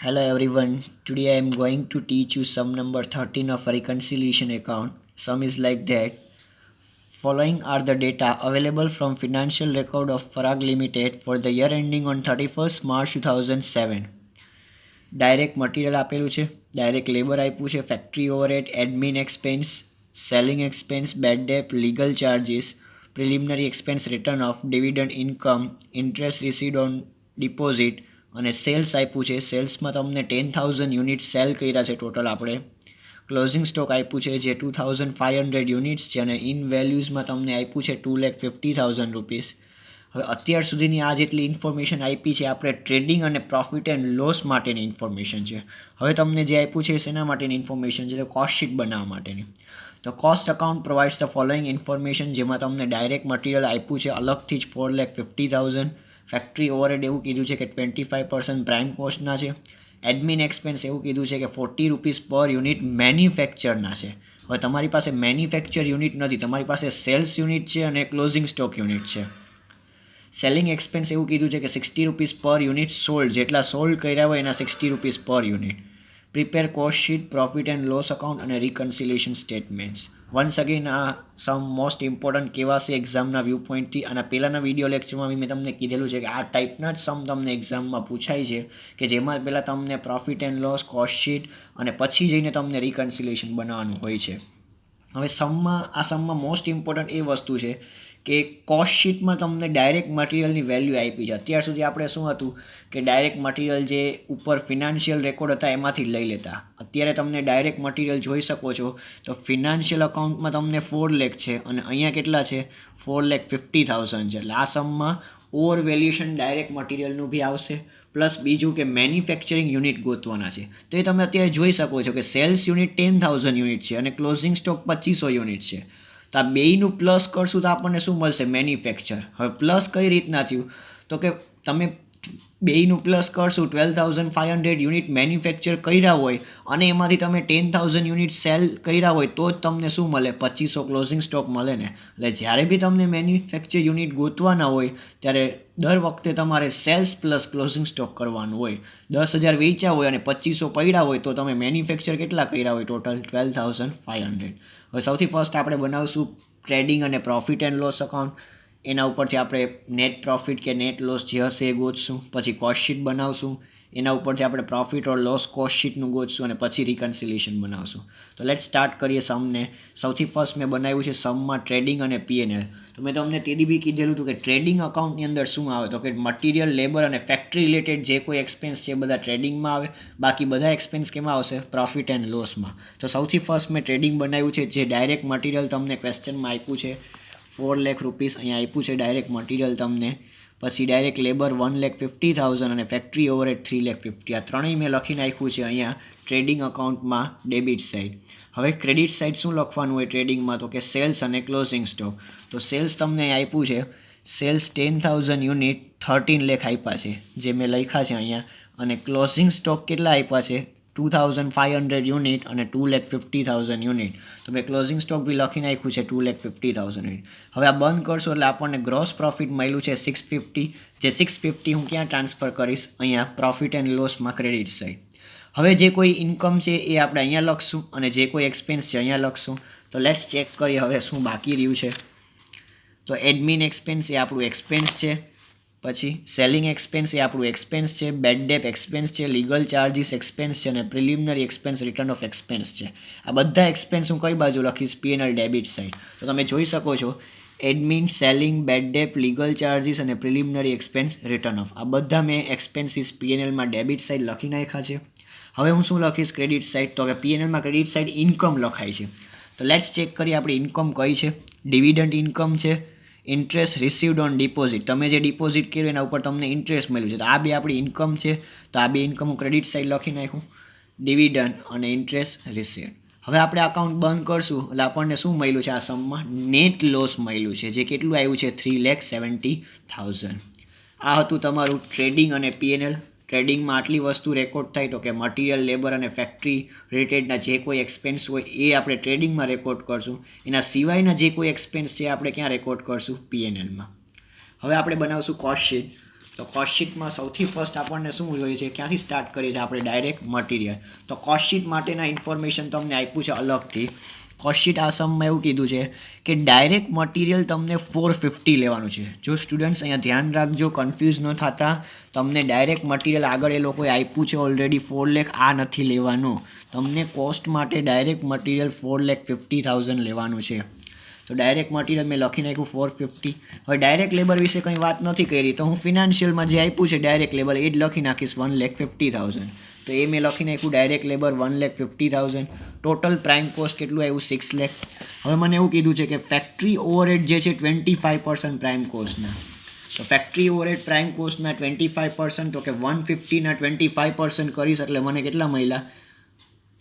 Hello everyone, today I am going to teach you sum number 13 of a reconciliation account. Sum is like that. Following are the data available from financial record of Farag Limited for the year ending on 31st March 2007. Direct material આપેલું છે, direct labor આપ્યું છે, factory overhead, admin expense, selling expense, bad debt, legal charges, preliminary expense return of dividend income, interest received on deposit અને cells આપ્યું છે. સેલ્સમાં તમને 10,000 unit cell કર્યા છે ટોટલ આપણે. ક્લોઝિંગ સ્ટોક આપ્યું છે જે 2,500 યુનિટ્સ છે અને ઇન વેલ્યુઝમાં તમને આપ્યું છે 2,50,000 રૂપીસ. હવે અત્યાર સુધીની આ જેટલી ઇન્ફોર્મેશન આપી છે આપણે ટ્રેડિંગ અને પ્રોફિટ એન્ડ લોસ માટેની ઇન્ફોર્મેશન છે. હવે તમને જે આપ્યું છે શેના માટેની ઇન્ફોર્મેશન છે, તો કોસ્ટ શીટ બનાવવા માટેની. તો cost account provides the following information, જેમાં તમને ડાયરેક્ટ મટીરિયલ આપ્યું છે અલગથી જ 4,50,000. ફેક્ટરી ઓવરહેડ એવું કીધું છે કે 25% પ્રાઇમ કોસ્ટના છે. એડમિન એક્સપેન્સ એવું કીધું છે કે 40 રૂપીસ પર યુનિટ મેન્યુફેક્ચરના છે. હવે તમારી પાસે મેન્યુફેક્ચર યુનિટ નથી, તમારી પાસે સેલ્સ યુનિટ છે અને ક્લોઝિંગ સ્ટોક યુનિટ છે. સેલિંગ એક્સપેન્સ એવું કીધું છે કે 60 રૂપીસ પર યુનિટ સોલ્ડ, જેટલા સોલ્ડ કર્યા હોય એના 60 રૂપીસ પર unit. Prepare cost sheet, profit and loss account અને રિકન્સિલિએશન સ્ટેટમેન્ટ્સ. વન્સ અગેન આ સમ મોસ્ટ ઇમ્પોર્ટન્ટ કેવા છે એક્ઝામના વ્યૂ પોઈન્ટથી. અને પહેલાંના વિડીયો લેક્ચરમાં બી મેં તમને કીધેલું છે કે આ ટાઈપના જ સમ તમને એક્ઝામમાં પૂછાય છે, કે જેમાં પહેલાં તમને profit and loss, cost sheet અને પછી જઈને તમને રિકન્સિલિએશન બનાવવાનું હોય છે. હવે સમમાં મોસ્ટ ઇમ્પોર્ટન્ટ એ વસ્તુ છે કે કોસ્ટ શીટમાં તમને ડાયરેક્ટ મટીરિયલની વેલ્યુ આપી છે. અત્યાર સુધી આપણે શું હતું કે ડાયરેક્ટ મટીરિયલ જે ઉપર ફિનાન્શિયલ રેકોર્ડ હતા એમાંથી લઈ લેતા. અત્યારે તમને ડાયરેક્ટ મટીરિયલ જોઈ શકો છો તો ફિનાન્શિયલ અકાઉન્ટમાં તમને 4 લાખ છે અને અહીંયા કેટલા છે 4,50,000 છે. એટલે આ સમમાં ઓવર વેલ્યુએશન ડાયરેક્ટ મટીરિયલનું બી આવશે, પ્લસ બીજું કે મેન્યુફેક્ચરિંગ યુનિટ ગોતવાના છે. તો એ તમે અત્યારે જોઈ શકો છો કે સેલ્સ યુનિટ 10,000 યુનિટ છે અને ક્લોઝિંગ સ્ટોક 2,500 યુનિટ છે. તો આ બેયનું પ્લસ કરશું તો આપણને શું મળશે, મેન્યુફેક્ચર. હવે પ્લસ કઈ રીતના થયું તો કે તમે બેયનું પ્લસ કરશું 12,500 યુનિટ મેન્યુફેક્ચર કર્યા હોય અને એમાંથી તમે 10,000 યુનિટ સેલ કર્યા હોય તો જ તમને શું મળે, 2,500 ક્લોઝિંગ સ્ટોક મળે ને. એટલે જ્યારે બી તમને મેન્યુફેક્ચર યુનિટ ગોતવાના હોય ત્યારે દર વખતે તમારે સેલ્સ પ્લસ ક્લોઝિંગ સ્ટોક કરવાનું હોય. 10,000 વેચ્યા હોય અને 2,500 પડ્યા હોય તો તમે મેન્યુફેક્ચર કેટલા કર્યા હોય, ટોટલ 12,500. હવે સૌથી ફર્સ્ટ આપણે બનાવશું ટ્રેડિંગ અને પ્રોફિટ એન્ડ લોસ અકાઉન્ટ. એના ઉપરથી આપણે નેટ પ્રોફિટ કે નેટ લોસ જે હશે એ ગોતશું. પછી કોસ્ટ શીટ બનાવશું, એના ઉપરથી આપણે પ્રોફિટ ઓર લોસ કોસ્ટ શીટનું ગોતશું અને પછી રિકન્સિલિએશન બનાવશું. તો લેટ સ્ટાર્ટ કરીએ સમને. સૌથી ફર્સ્ટ મેં બનાવ્યું છે સમમાં ટ્રેડિંગ અને P&L. તો મેં તમને તેદી બી કીધેલું હતું કે ટ્રેડિંગ અકાઉન્ટની અંદર શું આવે તો કે મટીરિયલ, લેબર અને ફેક્ટરી રિલેટેડ જે કોઈ એક્સપેન્સ છે એ બધા ટ્રેડિંગમાં આવે, બાકી બધા એક્સપેન્સ કેમાં આવશે, પ્રોફિટ એન્ડ લોસમાં. તો સૌથી ફર્સ્ટ મેં ટ્રેડિંગ બનાવ્યું છે, જે ડાયરેક્ટ મટીરિયલ તમને ક્વેશ્ચનમાં આપ્યું છે 4 લાખ રૂપીસ અહીંયા આપ્યું છે ડાયરેક્ટ મટીરિયલ તમને. પછી ડાયરેક્ટ લેબર 1,50,000 અને ફેક્ટરી ઓવરહેડ 3,50,000. આ ત્રણેય મેં લખી નાખ્યું છે અહીંયા ટ્રેડિંગ અકાઉન્ટમાં ડેબિટ સાઇડ. હવે ક્રેડિટ સાઇડ શું લખવાનું હોય ટ્રેડિંગમાં તો કે સેલ્સ અને ક્લોઝિંગ સ્ટોક. તો સેલ્સ તમને આપ્યું છે, સેલ્સ 10,000 યુનિટ 13 લાખ આપ્યા છે જે મેં લખ્યા છે અહીંયા. અને ક્લોઝિંગ સ્ટોક કેટલા આપ્યા છે, 2,500 યુનિટ અને 2,50,000 યુનિટ. તો મેં ક્લોઝિંગ સ્ટોક બી લખી નાખ્યું છે 2,50,000 યુનિટ. હવે આ બંધ કરશો એટલે આપણને ગ્રોસ પ્રોફિટ મળ્યું છે 650. જે 650 હું ક્યાં ટ્રાન્સફર કરીશ, અહીંયા પ્રોફિટ એન્ડ લોસમાં ક્રેડિટ સાઇડ. હવે જે કોઈ ઇન્કમ છે એ આપણે અહીંયા લખશું અને જે કોઈ એક્સપેન્સ છે અહીંયા લખશું. તો લેટ્સ ચેક કરીએ હવે શું બાકી રહ્યું છે. તો એડમિન એક્સપેન્સ એ આપણું એક્સપેન્સ છે, પછી સેલિંગ એક્સપેન્સ એ આપણું એક્સપેન્સ છે, બેડ ડેટ એક્સપેન્સ છે, લીગલ ચાર્જીસ એક્સપેન્સ છે અને preliminary expense written of expense છે. આ બધા એક્સપેન્સ હું કઈ બાજુ લખીશ, P&L ડેબિટ સાઇડ. તો તમે જોઈ શકો છો admin, selling, bad debt, legal charges અને પ્રિલિમિનરી એક્સપેન્સ રિટર્ન ઓફ, આ બધા મેં એક્સપેન્સીસ P&Lમાં ડેબિટ સાઇડ લખી નાખ્યા છે. હવે હું શું લખીશ ક્રેડિટ સાઇડ, તો કે P&Lમાં ક્રેડિટ સાઇડ ઇન્કમ લખાય છે. તો લેટ્સ ચેક કરીએ આપણી ઇન્કમ કઈ છે. ડિવિડન્ડ ઇન્કમ છે, ઇન્ટરેસ્ટ રિસીવડ ઓન ડિપોઝિટ, તમે જે ડિપોઝિટ કર્યું એના ઉપર તમને ઇન્ટરેસ્ટ મળ્યું છે. તો આ બે આપણી ઇન્કમ છે. તો આ બે ઇન્કમ હું ક્રેડિટ સાઇડ લખી નાખું, ડિવિડન્ડ અને ઇન્ટરેસ્ટ રિસીવડ. હવે આપણે અકાઉન્ટ બંધ કરશું એટલે આપણને શું મળ્યું છે, આ સમમાં નેટ લોસ મળ્યું છે, જે કેટલું આવ્યું છે 3,70,000. આ હતું તમારું ટ્રેડિંગ અને P&L. ટ્રેડિંગમાં આટલી વસ્તુ રેકોર્ડ થાય તો કે મટીરિયલ, લેબર અને ફેક્ટરી રિલેટેડના જે કોઈ એક્સપેન્સ હોય એ આપણે ટ્રેડિંગમાં રેકોર્ડ કરશું. એના સિવાયના જે કોઈ એક્સપેન્સ છે આપણે ક્યાં રેકોર્ડ કરશું, P&Lમાં. હવે આપણે બનાવશું કોસ્ટ શીટ. તો કોસ્ટશીટમાં સૌથી ફર્સ્ટ આપણને શું જોઈએ છે, ક્યાંથી સ્ટાર્ટ કરીએ છીએ આપણે, ડાયરેક્ટ મટીરિયલ. તો કોસ્ટશીટ માટેના ઇન્ફોર્મેશન તમને આપ્યું છે અલગથી. કોસ્ટશીટ આ સમમાં એવું કીધું છે કે ડાયરેક્ટ મટીરિયલ તમને 450 લેવાનું છે. જો સ્ટુડન્ટ્સ અહીંયા ધ્યાન રાખજો, કન્ફ્યુઝ ન થતા. તમને ડાયરેક્ટ મટીરિયલ આગળ એ લોકોએ આપ્યું છે ઓલરેડી 4 લાખ, આ નથી લેવાનું. તમને કોસ્ટ માટે ડાયરેક્ટ મટીરિયલ 4,50,000 લેવાનું છે. તો ડાયરેક્ટ મટીરિયલ મેં લખી નાખ્યું 450. હવે ડાયરેક્ટ લેબર વિશે કંઈ વાત નથી કરી, તો હું ફિનાન્શિયલમાં જે આપ્યું છે ડાયરેક્ટ લેબર એ જ લખી નાખીશ 1,50,000. તો એ મેં લખી નાખ્યું direct labour 1,50,000. Total prime cost કેટલું આવ્યું 6 લાખ. હવે મને એવું કીધું છે કે ફેક્ટરી ઓવરહેડ જે છે 25% પ્રાઇમ કોસ્ટના. તો ફેક્ટરી ઓવરહેડ પ્રાઇમ કોસ્ટના 25%, તો કે 150ના 25% કરીશ એટલે મને કેટલા મળ્યા,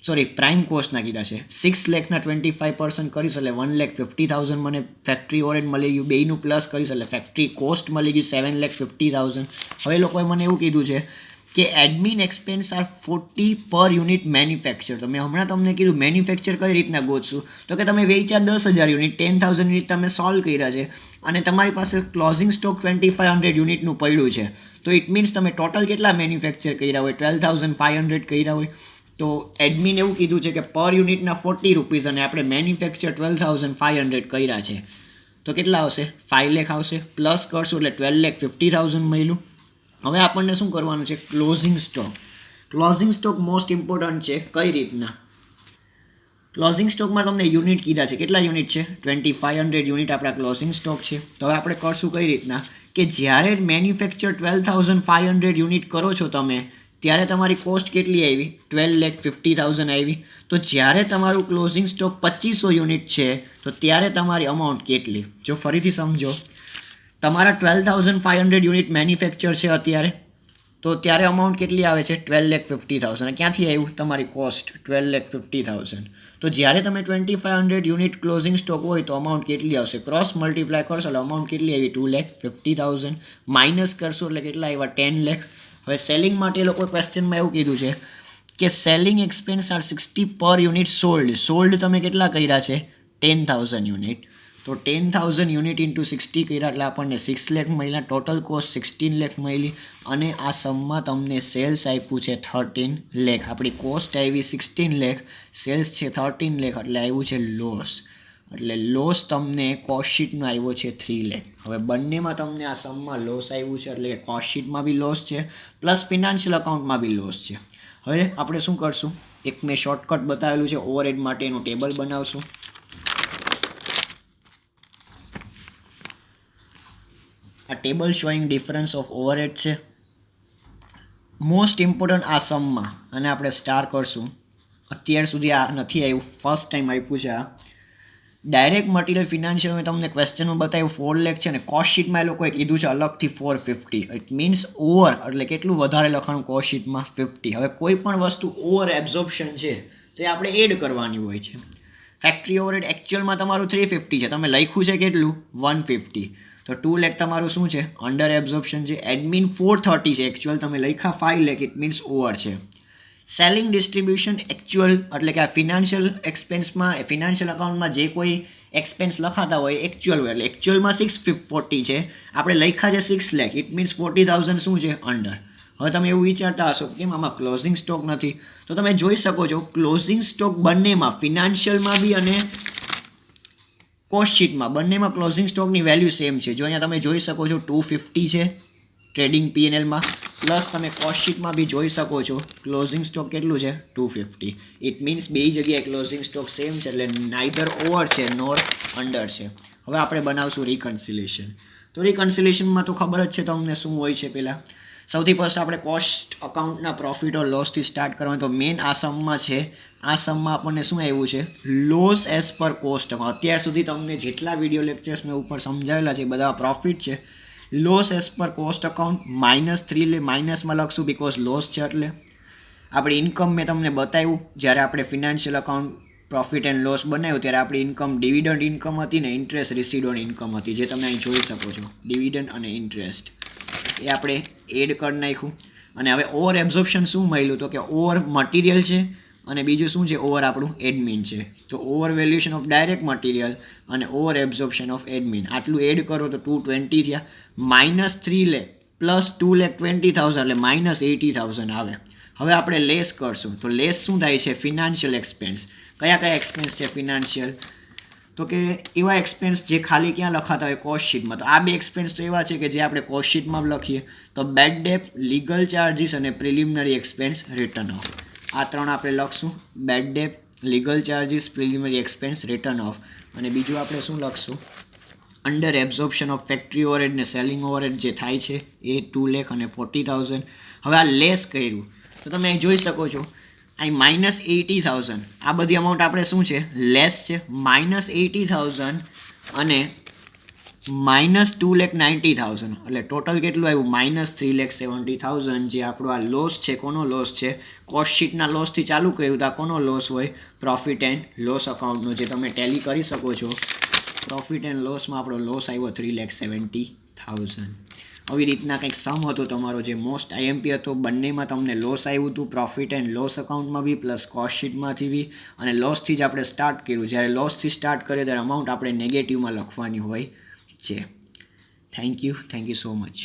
સોરી પ્રાઇમ કોસ્ટના કીધા છે 6 લાખના 25% કરીશ એટલે 1,50,000 મને ફેક્ટરી ઓવરહેડ મળી ગયું. બેયનું પ્લસ કરીશ એટલે ફેક્ટરી કોસ્ટ મળી ગયું 7,50,000. હવે લોકોએ મને એવું કીધું છે કે એડમિન એક્સપેન્સ આર 40 પર યુનિટ મેન્યુફેક્ચર. તો મેં હમણાં તમને કીધું મેન્યુફેક્ચર કઈ રીતના ગોતશું, તો કે તમે વેચ્યા 10,000 યુનિટ, 10,000 યુનિટ તમે સોલ્વ કર્યા છે અને તમારી પાસે ક્લોઝિંગ સ્ટોક 2,500 યુનિટનું પડ્યું છે. તો ઇટ મીન્સ તમે ટોટલ કેટલા મેન્યુફેક્ચર કર્યા હોય, 12,500 કર્યા હોય. તો એડમિન એવું કીધું છે કે પર યુનિટના 40 રૂપીસ અને આપણે મેન્યુફેક્ચર 12,500 કર્યા છે. તો કેટલા આવશે, 5 લાખ આવશે. પ્લસ કરશું એટલે 12,50,000 મળ્યું. હવે આપણને શું કરવાનું છે, closing stock. Closing stock most important છે. કઈ રીતના, ક્લોઝિંગ સ્ટોકમાં તમને યુનિટ કીધા છે, કેટલા યુનિટ છે, 2,500 યુનિટ આપણા ક્લોઝિંગ સ્ટોક છે. તો હવે આપણે કરશું કઈ રીતના કે જ્યારે મેન્યુફેક્ચર 12,500 યુનિટ કરો છો તમે, ત્યારે તમારી કોસ્ટ કેટલી આવી, 12,50,000 આવી. તો જ્યારે તમારું ક્લોઝિંગ સ્ટોક 2,500 યુનિટ છે તો ત્યારે તમારી અમાઉન્ટ કેટલી, જો ફરીથી સમજો, તમારા 12,500 યુનિટ મેન્યુફેક્ચર છે અત્યારે, તો ત્યારે અમાઉન્ટ કેટલી આવે છે, 12,50,000. ક્યાંથી આવ્યું, તમારી કોસ્ટ 12,50,000. તો જ્યારે તમે 2,500 યુનિટ ક્લોઝિંગ સ્ટોક હોય તો અમાઉન્ટ કેટલી આવશે, ક્રોસ મલ્ટીપ્લાય કરશો એટલે અમાઉન્ટ કેટલી આવી, 2,50,000. માઇનસ કરશો એટલે કેટલા આવ્યા, 10 લાખ. હવે સેલિંગ માટે એ લોકો ક્વેશ્ચનમાં એવું કીધું છે કે સેલિંગ એક્સપેન્સ આર 60 પર યુનિટ સોલ્ડ. સોલ્ડ તમે કેટલા કર્યા છે, 10,000 યુનિટ. તો 10,000 યુનિટ ઇન્ટુ 60 કર્યા એટલે આપણને 6 લાખ મળ્યા. ટોટલ કોસ્ટ 16 લાખ મળી અને આ સમમાં તમને સેલ્સ આપ્યું છે 13 લાખ. આપણી કોસ્ટ આવી 16 લાખ, સેલ્સ છે 13 લાખ એટલે આવ્યું છે લોસ. એટલે લોસ તમને કોસ્ટશીટનો આવ્યો છે 3 લાખ. હવે બંનેમાં તમને આ સમમાં લોસ આવ્યું છે એટલે કે કોસ્ટશીટમાં બી લોસ છે પ્લસ ફિનાન્શિયલ અકાઉન્ટમાં બી લોસ છે. હવે આપણે શું કરશું, એક મેં શોર્ટકટ બતાવેલું છે ઓવરહેડ માટે, એનું ટેબલ બનાવશું. આ table showing difference of overhead છે. મોસ્ટ ઇમ્પોર્ટન્ટ આ સમમાં, અને આપણે સ્ટાર કરશું. અત્યાર સુધી આ નથી આવ્યું, ફર્સ્ટ ટાઈમ આપ્યું છે આ. ડાયરેક્ટ મટીરિયલ ફિનાન્શિયલ મેં તમને ક્વેશ્ચનમાં બતાવ્યું 4 લાખ છે ને કોસ્ટશીટમાં એ લોકોએ કીધું છે અલગથી 450. ઇટ મીન્સ ઓવર એટલે કેટલું વધારે લખાણું કોસ્ટશીટમાં 50. હવે કોઈ પણ વસ્તુ ઓવર એબ્ઝોર્પ્શન છે તો એ આપણે એડ કરવાની હોય છે. ફેક્ટરી ઓવરહેડ એકચ્યુઅલમાં તમારું 350 છે, તમે લખ્યું છે કેટલું 150. તો 2 લાખ તમારું શું છે, અંડર એબ્ઝોર્પ્શન છે. એડમિન 430 છે, એકચ્યુઅલ તમે લખ્યા 5 લાખ, ઇટ મીન્સ ઓવર છે. સેલિંગ ડિસ્ટ્રીબ્યુશન એકચ્યુઅલ એટલે કે આ ફિનાન્શિયલ એક્સપેન્સમાં, ફિનાન્શિયલ અકાઉન્ટમાં જે કોઈ એક્સપેન્સ લખાતા હોય એકચ્યુઅલ હોય, એટલે એકચ્યુઅલમાં 640 છે, આપણે લખ્યા છે 6 લાખ, ઇટ મીન્સ 40,000 શું છે, અંડર. હવે તમે એવું વિચારતા હશો કેમ આમાં ક્લોઝિંગ સ્ટોક નથી, તો તમે જોઈ શકો છો ક્લોઝિંગ સ્ટોક બંનેમાં, ફિનાન્શિયલમાં બી અને કોસ્ટશીટમાં બંનેમાં ક્લોઝિંગ સ્ટોકની વેલ્યુ સેમ છે. જો અહીંયા તમે જોઈ શકો છો 250 છે ટ્રેડિંગ P&Lમાં, પ્લસ તમે કોસ્ટશીટમાં બી જોઈ શકો છો ક્લોઝિંગ સ્ટોક કેટલું છે 250. ઇટ મીન્સ બે જગ્યાએ ક્લોઝિંગ સ્ટોક સેમ છે એટલે નાઈધર ઓવર છે નોર અંડર છે. હવે આપણે બનાવશું રિકન્સિલેશન. તો રિકન્સિલેશનમાં તો ખબર જ છે તમને શું હોય છે. પહેલાં સૌથી ફર્સ્ટ આપણે કોસ્ટ અકાઉન્ટના પ્રોફિટ ઓર લોસથી સ્ટાર્ટ કરવાનું. તો મેઇન આ સમમાં છે, આ સમમાં આપણને શું આવ્યું છે, લોસ એઝ પર કોસ્ટ. અત્યાર સુધી તમને જેટલા વિડીયો લેક્ચર્સ મેં ઉપર સમજાવેલા છે બધા પ્રોફિટ છે. Loss as per cost account -3 માઇનસમાં લખશું બિકોઝ લોસ છે. એટલે આપણી ઇન્કમ મેં તમને બતાવ્યું જ્યારે આપણે financial account profit and loss બનાવ્યું ત્યારે આપણી ઇન્કમ ડિવિડન્ડ ઇન્કમ હતી ને ઇન્ટરેસ્ટ રિસીવડ ઓન ઇન્કમ હતી, જે તમે અહીં જોઈ શકો છો ડિવિડન્ડ અને ઇન્ટરેસ્ટ, એ આપણે એડ કરી નાખ્યું. અને હવે ઓવર એબ્ઝોર્પ્શન શું મળ્યું, તો કે ઓવર મટીરિયલ છે અને બીજું શું છે, ઓવર આપણું એડમિન છે. તો over valuation of direct material અને ઓવર એબ્ઝોર્પ્શન ઓફ એડમિન, આટલું એડ કરો તો 220 થયા. -3 લાખ પ્લસ 2,20,000 એટલે -80,000 આવે. હવે આપણે લેસ કરશું તો લેસ શું થાય છે? Financial expense. કયા કયા એક્સપેન્સ છે ફિનાન્શિયલ? તો કે એવા એક્સપેન્સ જે ખાલી ક્યાં લખાતા હોય? કોસ્ટ શીટમાં. તો આ બે એક્સપેન્સ તો એવા છે કે જે આપણે કોસ્ટ શીટમાં લખીએ. તો બેડ ડેટ, લીગલ ચાર્જીસ અને પ્રિલિમિનરી એક્સપેન્સ રિટર્ન ઓફ. આ ત્રણ આપણે લખશું. Bad debt, legal charges, preliminary expense written off. અને બીજું આપણે શું લખશું? Under absorption of factory overhead ને સેલિંગ ઓવરહેડ જે થાય છે એ 2,00,000 અને 40,000. હવે આ લેસ કર્યું તો તમે અહીં જોઈ શકો છો અહીં -80,000. આ બધી અમાઉન્ટ આપણે શું છે? લેસ છે. -80,000 અને -2,90,000 એટલે ટોટલ કેટલું આવ્યું? -3,70,000. જે આપણો આ લોસ છે, કોનો લોસ છે? કોસ્ટ શીટના લોસથી ચાલુ કર્યું તો આ કોનો લોસ હોય? પ્રોફિટ એન્ડ લોસ અકાઉન્ટનો, જે તમે ટેલી કરી શકો છો. પ્રોફિટ એન્ડ લોસમાં આપણો લોસ આવ્યો 3,70,000. આવી રીતના કંઈક સમ હતો તમારો જે મોસ્ટ આઈએમપી હતો. બંનેમાં તમને લોસ આવ્યું હતું, પ્રોફિટ એન્ડ લોસ અકાઉન્ટમાં બી પ્લસ કોસ્ટ શીટમાંથી બી. અને લોસથી જ આપણે સ્ટાર્ટ કર્યું. જ્યારે લોસથી સ્ટાર્ટ કરીએ ત્યારે અમાઉન્ટ આપણે નેગેટિવમાં લખવાની હોય છે. Thank you so much.